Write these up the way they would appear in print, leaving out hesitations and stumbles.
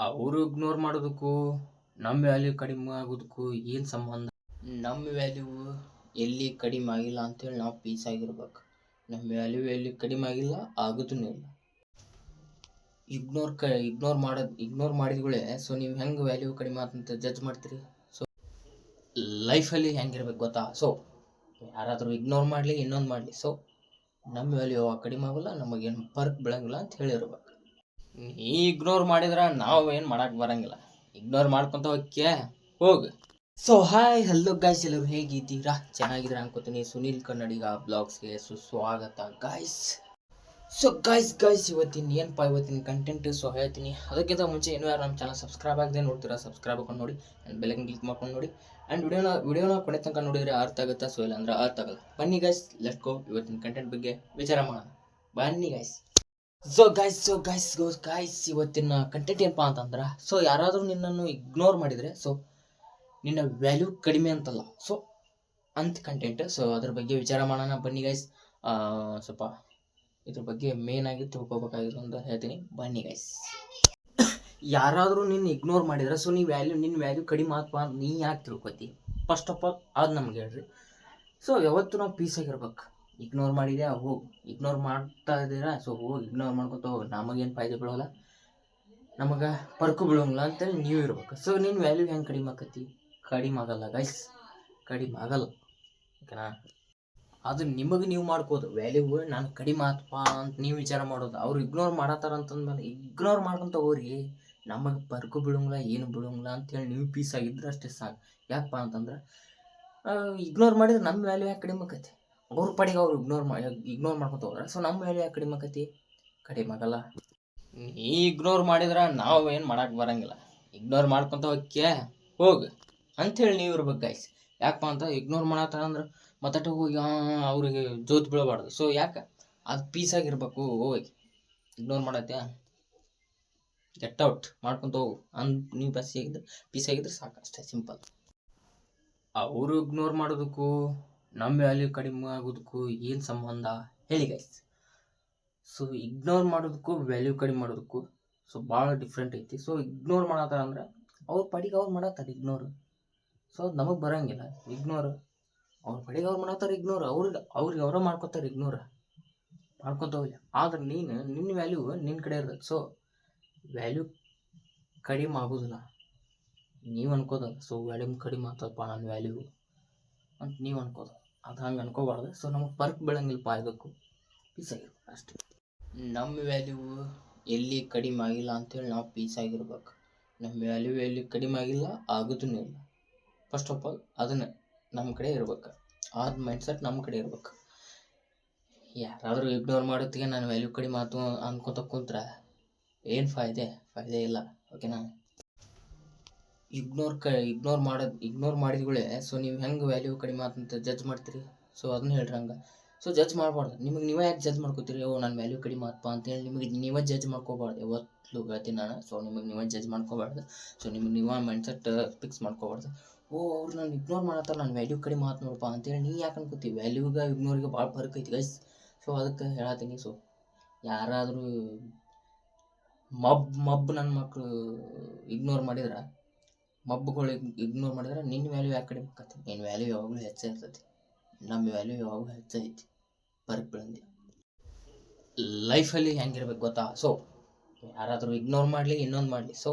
ಅವರು ಇಗ್ನೋರ್ ಮಾಡೋದಕ್ಕೂ ನಮ್ಮ ವ್ಯಾಲ್ಯೂ ಕಡಿಮೆ ಆಗೋದಕ್ಕೂ ಏನು ಸಂಬಂಧ? ನಮ್ಮ ವ್ಯಾಲ್ಯೂ ಎಲ್ಲಿ ಕಡಿಮೆ ಆಗಿಲ್ಲ ಅಂತೇಳಿ ನಾವು ಪೀಸ್ ಆಗಿರ್ಬೇಕು. ನಮ್ಮ ವ್ಯಾಲ್ಯೂ ಎಲ್ಲಿ ಕಡಿಮೆ ಆಗಿಲ್ಲ ಆಗೋದೂ ಇಲ್ಲ. ಇಗ್ನೋರ್ ಮಾಡಿದ್ಗಳೇ ಸೊ ನೀವು ಹೆಂಗೆ ವ್ಯಾಲ್ಯೂ ಕಡಿಮೆ ಆತಂತ ಜಡ್ಜ್ ಮಾಡ್ತೀರಿ? ಸೊ ಲೈಫಲ್ಲಿ ಹೆಂಗಿರ್ಬೇಕು ಗೊತ್ತಾ? ಸೊ ಯಾರಾದರೂ ಇಗ್ನೋರ್ ಮಾಡಲಿ ಇನ್ನೊಂದು ಮಾಡಲಿ, ಸೊ ನಮ್ಮ ವ್ಯಾಲ್ಯೂ ಕಡಿಮೆ ಆಗೋಲ್ಲ, ನಮಗೇನು ಫರ್ಕ್ ಬೀಳಂಗಿಲ್ಲ ಅಂತ ಹೇಳಿರ್ಬೇಕು. ನೀ ಇಗ್ನೋರ್ ಮಾಡಿದ್ರೆ ನಾವು ಏನು ಮಾಡಕ್ಕೆ ಬರಂಗಿಲ್ಲ. ಇಗ್ನೋರ್ ಮಾಡ್ಕೊತ ಹೋಗಿ. ಸೊ ಹಾಯ್ ಹಲೋ ಗಾಯ್ಸ್, ಎಲ್ಲರೂ ಹೇಗಿದ್ದೀರಾ? ಚೆನ್ನಾಗಿದ್ದೀರಾ ಅನ್ಕೋತೀನಿ. ಸುನೀಲ್ ಕನ್ನಡಿಗ ಬ್ಲಾಗ್ಸ್ಗೆ ಸುಸ್ವಾಗತ ಗಾಯ್ಸ್. ಸೊ ಗಾಯ್ಸ್ ಇವತ್ತಿನ ಕಂಟೆಂಟ್ ಸೊ ಹೇಳ್ತೀನಿ. ಅದಕ್ಕಿಂತ ಮುಂಚೆ ಏನೋ ಯಾರು ನಮ್ಮ ಚಾನಲ್ ಸಬ್ಸ್ಕ್ರೈಬ್ ಆಗದೆ ನೋಡ್ತೀರಾ, ಸಬ್ಸ್ಕ್ರೈಬ್ ಹಾಕೊಂಡು ನೋಡಿ ಆ್ಯಂಡ್ ಬೆಲ್ಲೈಕನ್ ಕ್ಲಿಕ್ ಮಾಡ್ಕೊಂಡು ನೋಡಿ ಆ್ಯಂಡ್ ವಿಡಿಯೋನ ಕೊನೆ ತನಕ ನೋಡಿದರೆ ಅರ್ಥ ಆಗುತ್ತಾ? ಸೊ ಇಲ್ಲ ಅಂದ್ರೆ ಅರ್ಥ ಆಗಲ್ಲ. ಬನ್ನಿ ಗಾಯ್ಸ್, ಲೆಟ್ಸ್ ಗೋ. ಇವತ್ತಿನ ಕಂಟೆಂಟ್ ಬಗ್ಗೆ ವಿಚಾರ ಮಾಡೋಣ. ಬನ್ನಿ ಗಾಯ್ಸ್. ಸೊ ಗಾಯ್ಸ್ ಇವತ್ತಿನ ಕಂಟೆಂಟ್ ಏನಪ್ಪ ಅಂತಂದ್ರೆ, ಸೊ ಯಾರಾದರೂ ನಿನ್ನನ್ನು ಇಗ್ನೋರ್ ಮಾಡಿದರೆ ಸೊ ನಿನ್ನ ವ್ಯಾಲ್ಯೂ ಕಡಿಮೆ ಅಂತಲ್ಲ, ಸೊ ಅಂತ ಕಂಟೆಂಟ್. ಸೊ ಅದ್ರ ಬಗ್ಗೆ ವಿಚಾರ ಮಾಡೋಣ ಬನ್ನಿ ಗೈಸ್. ಸ್ವಲ್ಪ ಇದ್ರ ಬಗ್ಗೆ ಮೇನ್ ಆಗಿ ತಿಳ್ಕೊಬೇಕಾಗಿರೋ ಅಂತ ಹೇಳ್ತೀನಿ. ಬನ್ನಿ ಗೈಸ್. ಯಾರಾದರೂ ನಿನ್ನ ಇಗ್ನೋರ್ ಮಾಡಿದ್ರೆ ಸೊ ನಿನ್ನ ವ್ಯಾಲ್ಯೂ ಕಡಿಮೆ ಆತ್ವಾ ನೀ ಯಾಕೆ ತಿಳ್ಕೊತಿ? ಫಸ್ಟ್ ಆಫ್ ಆಲ್ ಅದು ನಮ್ಗೆ ಹೇಳ್ರಿ. ಸೊ ಯಾವತ್ತೂ ನಾವು ಪೀಸ್ ಆಗಿರ್ಬೇಕು. ಇಗ್ನೋರ್ ಮಾಡಿದ್ಯಾ ಹೋಗಿ, ಇಗ್ನೋರ್ ಮಾಡ್ತಾ ಇದ್ದೀರಾ ಸೊ ಹೋಗಿ ಇಗ್ನೋರ್ ಮಾಡ್ಕೊತ ಹೋಗಿ, ನಮಗೇನು ಫಾಯ್ದೆ ಬೀಳೋಲ್ಲ, ನಮಗೆ ಪರ್ಕು ಬೀಳೋಂಗಿಲ್ಲ ಅಂತೇಳಿ ನೀವು ಇರ್ಬೇಕು. ಸೊ ನಿನ್ನ ವ್ಯಾಲ್ಯೂ ಹೆಂಗೆ ಕಡಿಮೆ ಆಕತಿ? ಕಡಿಮೆ ಆಗಲ್ಲ ಗೈಸ್, ಕಡಿಮೆ ಆಗಲ್ಲ. ಓಕೆನಾ? ಅದು ನಿಮಗೆ ನೀವು ಮಾಡ್ಕೋದು ವ್ಯಾಲ್ಯೂ ನಾನು ಕಡಿಮೆ ಆತಪ್ಪ ಅಂತ ನೀವು ವಿಚಾರ ಮಾಡೋದು. ಅವ್ರು ಇಗ್ನೋರ್ ಮಾಡತ್ತಾರ ಅಂತಂದ್ಮೇಲೆ ಇಗ್ನೋರ್ ಮಾಡ್ಕೊಂತ ಹೋಗ್ರಿ, ನಮಗೆ ಪರ್ಕು ಬೀಳೋಂಗಿಲ್ಲ ಏನು ಬೀಳೋಂಗಿಲ್ಲ ಅಂತೇಳಿ ನೀವು ಪೀಸ್ ಆಗಿದ್ರೆ ಅಷ್ಟೇ ಸಾಕು. ಯಾಕಪ್ಪ ಅಂತಂದ್ರೆ ಇಗ್ನೋರ್ ಮಾಡಿದ್ರೆ ನಮ್ಮ ವ್ಯಾಲ್ಯೂ ಯಾಕೆ ಕಡಿಮೆ ಆಕತಿ? ಅವ್ರ ಪಡೆಗೆ ಅವ್ರು ಇಗ್ನೋರ್ ಮಾಡ್ಕೊತ ಹೋದ್ರೆ ಸೊ ನಮ್ಮ ವ್ಯಾಲ್ಯೂ ಯಾಕೆ ಕಡಿಮೆ ಆಕತಿ? ಕಡಿಮೆ ಆಗಲ್ಲ. ನೀ ಇಗ್ನೋರ್ ಮಾಡಿದ್ರೆ ನಾವು ಏನು ಮಾಡಕ್ಕೆ ಬರಂಗಿಲ್ಲ. ಇಗ್ನೋರ್ ಮಾಡ್ಕೊತ ಹೋಗಿ ಅಂಥೇಳಿ ನೀವು ಇರ್ಬೇಕು ಗೈಸ್. ಯಾಕಪ್ಪ ಅಂತ ಇಗ್ನೋರ್ ಮಾಡತ್ತಾರ ಅಂದ್ರೆ ಮತ್ತೆ ಹೋಗಿ ಅವ್ರಿಗೆ ಜೋತ್ ಬೀಳಬಾರ್ದು. ಸೊ ಯಾಕೆ ಅದು ಪೀಸಾಗಿರ್ಬೇಕು. ಹೋಗಿ ಇಗ್ನೋರ್ ಮಾಡತ್ಯಾ ಗೆಟ್ ಔಟ್ ಮಾಡ್ಕೊತ ಹೋಗು ನೀವು ಪೀಸಾಗಿದ್ರೆ ಸಾಕು, ಅಷ್ಟೇ ಸಿಂಪಲ್. ಅವರು ಇಗ್ನೋರ್ ಮಾಡೋದಕ್ಕೂ ನಮ್ಮ ವ್ಯಾಲ್ಯೂ ಕಡಿಮೆ ಆಗೋದಕ್ಕೂ ಏನು ಸಂಬಂಧ ಹೇಳಿ ಗೈಸ್? ಸೊ ಇಗ್ನೋರ್ ಮಾಡೋದಕ್ಕೂ ವ್ಯಾಲ್ಯೂ ಕಡಿಮೆ ಮಾಡೋದಕ್ಕೂ ಸೊ ಭಾಳ ಡಿಫ್ರೆಂಟ್ ಐತಿ. ಸೊ ಇಗ್ನೋರ್ ಮಾಡತ್ತಾರ ಅಂದ್ರೆ ಅವ್ರ ಪಡಿಗೆ ಅವ್ರು ಮಾಡತ್ತಾರೆ ಇಗ್ನೋರ್. ಸೊ ಅದು ನಮಗೆ ಬರೋಂಗಿಲ್ಲ ಇಗ್ನೋರ್. ಅವ್ರ ಪಡಿಗೆ ಅವ್ರು ಮಾಡತ್ತಾರೆ ಇಗ್ನೋರ್, ಅವ್ರಿಗೆ ಅವರ ಮಾಡ್ಕೊತಾರೆ ಇಗ್ನೋರ್, ಮಾಡ್ಕೊತ ಹೋಗ್ಲಿ. ಆದ್ರೆ ನಿನ್ನ ವ್ಯಾಲ್ಯೂ ನಿನ್ನ ಕಡೆ ಇರ್ತದೆ. ಸೊ ವ್ಯಾಲ್ಯೂ ಕಡಿಮೆ ಆಗೋದಿಲ್ಲ ನೀವು ಅನ್ಕೋದ. ಸೊ ವ್ಯಾಲ್ಯೂ ಕಡಿಮೆ ಆಗ್ತದಪ್ಪ ನನ್ನ ವ್ಯಾಲ್ಯೂ ಅಂತ ನೀವು ಅನ್ಕೋದು. ಅದು ಹಂಗೆ ಅನ್ಕೋಬಾರ್ದು. ಸೊ ನಮಗೆ ಫರ್ಕ್ ಬೀಳಂಗಿಲ್ಲಪ್ಪ, ಇದಕ್ಕೂ ಪೀಸ್ ಆಗಿರ್ಬೇಕು ಅಷ್ಟೇ. ನಮ್ಮ ವ್ಯಾಲ್ಯೂ ಎಲ್ಲಿ ಕಡಿಮೆ ಆಗಿಲ್ಲ ಅಂತೇಳಿ ನಾವು ಪೀಸ್ ಆಗಿರ್ಬೇಕು. ನಮ್ಮ ವ್ಯಾಲ್ಯೂ ಎಲ್ಲಿ ಕಡಿಮೆ ಆಗಿಲ್ಲ ಆಗೋದೂ ಇಲ್ಲ. ಫಸ್ಟ್ ಆಫ್ ಆಲ್ ಅದನ್ನು ನಮ್ಮ ಕಡೆ ಇರ್ಬೇಕು, ಆದ ಮೈಂಡ್ಸೆಟ್ ನಮ್ಮ ಕಡೆ ಇರ್ಬೇಕು. ಯಾರಾದರೂ ಇಗ್ನೋರ್ ಮಾಡೋತ್ತಿಗೆ ನಾನು ವ್ಯಾಲ್ಯೂ ಕಡಿಮೆ ಆಯ್ತು ಅನ್ಕೊತ ಕುಂತ್ರೆ ಏನು ಫಾಯ್ದೆ ಇಲ್ಲ. ಓಕೆನಾ? ಇಗ್ನೋರ್ ಮಾಡಿದ್ಗಳೇ ಸೊ ನೀವು ಹೆಂಗೆ ವ್ಯಾಲ್ಯೂ ಕಡಿಮೆ ಆತಂತ ಜಡ್ಜ್ ಮಾಡ್ತೀರಿ? ಸೊ ಅದನ್ನ ಹೇಳ್ರಿ ಹಂಗೆ. ಸೊ ಜಡ್ಜ್ ಮಾಡಬಾರ್ದು. ನೀವೇ ಯಾಕೆ ಜಡ್ಜ್ ಮಾಡ್ಕೋತೀರಿ? ನನ್ನ ವ್ಯಾಲ್ಯೂ ಕಡಿಮೆ ಆತಪ್ಪ ಅಂತೇಳಿ ನೀವೇ ಜಡ್ಜ್ ಮಾಡ್ಕೋಬಾರ್ದು. ಯಾವತ್ತೂ ಹೇಳ್ತೀನಿ ನಾನು. ಸೊ ನೀವೇ ಜಡ್ಜ್ ಮಾಡ್ಕೋಬಾರ್ದು. ಸೊ ನೀವೇ ಮೈಂಡ್ಸೆಟ್ ಫಿಕ್ಸ್ ಮಾಡ್ಕೋಬಾರ್ದು. ಅವ್ರು ನಾನು ಇಗ್ನೋರ್ ಮಾಡತ್ತಾರೆ, ನನ್ನ ವ್ಯಾಲ್ಯೂ ಕಡಿಮೆ ಆತು ನೋಡಪ್ಪ ಅಂತೇಳಿ ನೀ ಯಾಕೆ ಅನ್ಕೋತೀವಿ? ವ್ಯಾಲ್ಯೂಗೆ ಇಗ್ನೋರಿಗೆ ಭಾಳ ಫರ್ಕ್ ಐತಿ ಗೈಸ್. ಸೊ ಅದಕ್ಕೆ ಹೇಳತ್ತೀನಿ. ಸೊ ಯಾರಾದರೂ ಮಬ್ಬು ನನ್ನ ಮಕ್ಕಳು ಇಗ್ನೋರ್ ಮಾಡಿದ್ರೆ, ಮಬ್ಬುಗಳು ಇಗ್ನೋರ್ ಮಾಡಿದ್ರೆ ನಿನ್ನ ವ್ಯಾಲ್ಯೂ ಯಾಕೆ ಕಡಿಮೆ ಆಕತಿ? ನಿನ್ನ ವ್ಯಾಲ್ಯೂ ಯಾವಾಗಲೂ ಹೆಚ್ಚೇ ಇರ್ತೈತಿ. ನಮ್ಮ ವ್ಯಾಲ್ಯೂ ಯಾವಾಗಲೂ ಹೆಚ್ಚೈತಿ, ಫರ್ಕ್ ಬೀಳಂಗಿಲ್ಲ. ಲೈಫಲ್ಲಿ ಹೆಂಗಿರ್ಬೇಕು ಗೊತ್ತಾ? ಸೊ ಯಾರಾದರೂ ಇಗ್ನೋರ್ ಮಾಡಲಿ ಇನ್ನೊಂದು ಮಾಡಲಿ, ಸೊ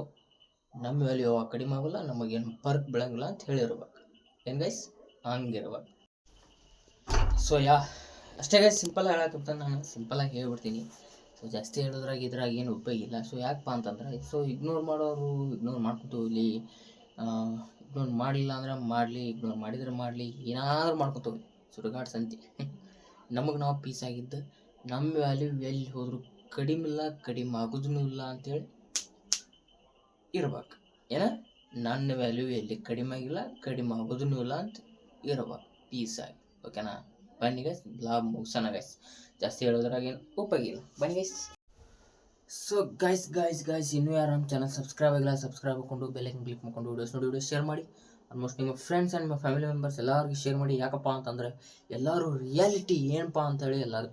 ನಮ್ಮ ವ್ಯಾಲ್ಯೂ ಯಾವಾಗ ಕಡಿಮೆ ಆಗೋಲ್ಲ, ನಮಗೇನು ಫರ್ಕ್ ಬೀಳಂಗಿಲ್ಲ ಅಂತ ಹೇಳಿರ್ಬೇಕು. ಏನು ಗೈಸ್? ಹಂಗಿರ್ಬೇಕು. ಸೊ ಅಷ್ಟೇ ಗೈಸ್. ಸಿಂಪಲ್ ಹೇಳಕ್ಕಂತ ನಾನು ಸಿಂಪಲಾಗಿ ಹೇಳ್ಬಿಡ್ತೀನಿ. ಸೊ ಜಾಸ್ತಿ ಇದ್ರಾಗ ಏನು ಉಪಯೋಗ ಇಲ್ಲ. ಸೊ ಯಾಕಪ್ಪ ಅಂತಂದ್ರೆ ಸೊ ಇಗ್ನೋರ್ ಮಾಡೋರು ಇಗ್ನೋರ್ ಮಾಡ್ಕೊತ ಹೋಗ್ಲಿ, ಇಗ್ನೋರ್ ಮಾಡಲಿಲ್ಲ ಅಂದ್ರೆ ಮಾಡಲಿ, ಇಗ್ನೋರ್ ಮಾಡಿದರೆ ಮಾಡಲಿ, ಏನಾದರೂ ಮಾಡ್ಕೊತ ಹೋಗ್ಲಿ, ಸುಡುಗಾಡು ಸಂತಿ. ನಮಗೆ ನಾವು ಪೀಸ್ ಆಗಿದ್ದು ನಮ್ಮ ವ್ಯಾಲ್ಯೂ ಎಲ್ಲಿ ಹೋದರೂ ಕಡಿಮೆ ಆಗೋದೂ ಇಲ್ಲ ಅಂತೇಳಿ ಇರ್ಬೇಕು. ನನ್ನ ವ್ಯಾಲ್ಯೂ ಎಲ್ಲಿ ಕಡಿಮೆ ಆಗಿಲ್ಲ, ಕಡಿಮೆ ಆಗೋದೂ ಇಲ್ಲ ಅಂತ ಇರ್ಬೇಕು ಪೀಸ್ ಆಗಿ. ಓಕೆನಾ? ಬನ್ನಿ ಗೈಸ್, ಬ್ಲಾಗ್ ಮುಗಿಸೋಣ ಗೈಸ್. ಜಾಸ್ತಿ ಹೇಳೋದ್ರಾಗೇನು ಉಪಯೋಗ ಇಲ್ಲ. ಬನ್ನಿ ಗೈಸ್. ಸೊ ಗೈಸ್ ಇನ್ನೂ ಯಾರು ನಮ್ಮ ಚಾನಲ್ ಸಬ್ಸ್ಕ್ರೈಬ್ ಆಗಿಲ್ಲ, ಸಬ್ಸ್ಕ್ರೈಬ್ ಹಾಕೊಂಡು ಬೆಲ್ಲೈಕನ್ ಕ್ಲಿಕ್ ಮಾಡ್ಕೊಂಡು ವಿಡಿಯೋಸ್ ಶೇರ್ ಮಾಡಿ. ಆಲ್ಮೋಸ್ಟ್ ನಿಮ್ಮ ಫ್ರೆಂಡ್ಸ್ ಆ್ಯಂಡ್ ನಿಮ್ಮ ಫ್ಯಾಮಿಲಿ ಮೆಂಬರ್ಸ್ ಎಲ್ಲರಿಗೂ ಶೇರ್ ಮಾಡಿ. ಯಾಕಪ್ಪ ಅಂತಂದರೆ ಎಲ್ಲರೂ ರಿಯಾಲಿಟಿ ಏನಪ್ಪ ಅಂತೇಳಿ ಎಲ್ಲರೂ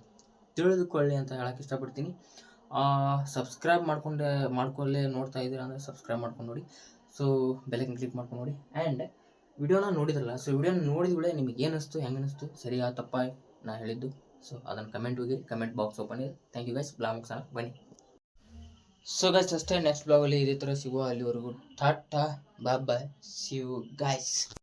ತಿಳಿದುಕೊಳ್ಳಿ ಅಂತ ಹೇಳಕ್ಕೆ ಇಷ್ಟಪಡ್ತೀನಿ. ಸಬ್ಸ್ಕ್ರೈಬ್ ಮಾಡ್ಕೊಳ್ಳೆ ನೋಡ್ತಾ ಇದ್ದೀರಾ ಅಂದರೆ ಸಬ್ಸ್ಕ್ರೈಬ್ ಮಾಡ್ಕೊಂಡು ನೋಡಿ. ಸೊ ಬೆಲ್ಲೈಕನ್ ಕ್ಲಿಕ್ ಮಾಡ್ಕೊಂಡು ನೋಡಿ. ಆ್ಯಂಡ್ ವಿಡಿಯೋನ ನೋಡಿದ್ರಲ್ಲ, ಸೊ ವಿಡಿಯೋನ ನೋಡಿದ ನಿಮಗೆ ಏನು ಅನಿಸ್ತು, ಹೆಂಗೆ ಅನಿಸ್ತು, ಸರಿಯಾ ತಪ್ಪ ನಾ ಹೇಳಿದ್ದು, ಸೊ ಅದನ್ನು ಕಮೆಂಟ್ ಹೋಗಿ ಕಮೆಂಟ್ ಬಾಕ್ಸ್ ಓಪನ್ ಇದೆ. Thank you guys. ಬ್ಲಾಗ್ ಮುಗಿಸೋಣ ಬನ್ನಿ. ಸೊ ಗೈಸ್ ಅಷ್ಟೇ, ನೆಕ್ಸ್ಟ್ ಬ್ಲಾಗಲ್ಲಿ ಇದೇ ಥರ ಸಿಗುವ. ಅಲ್ಲಿವರೆಗೂ tata bye bye, see you guys.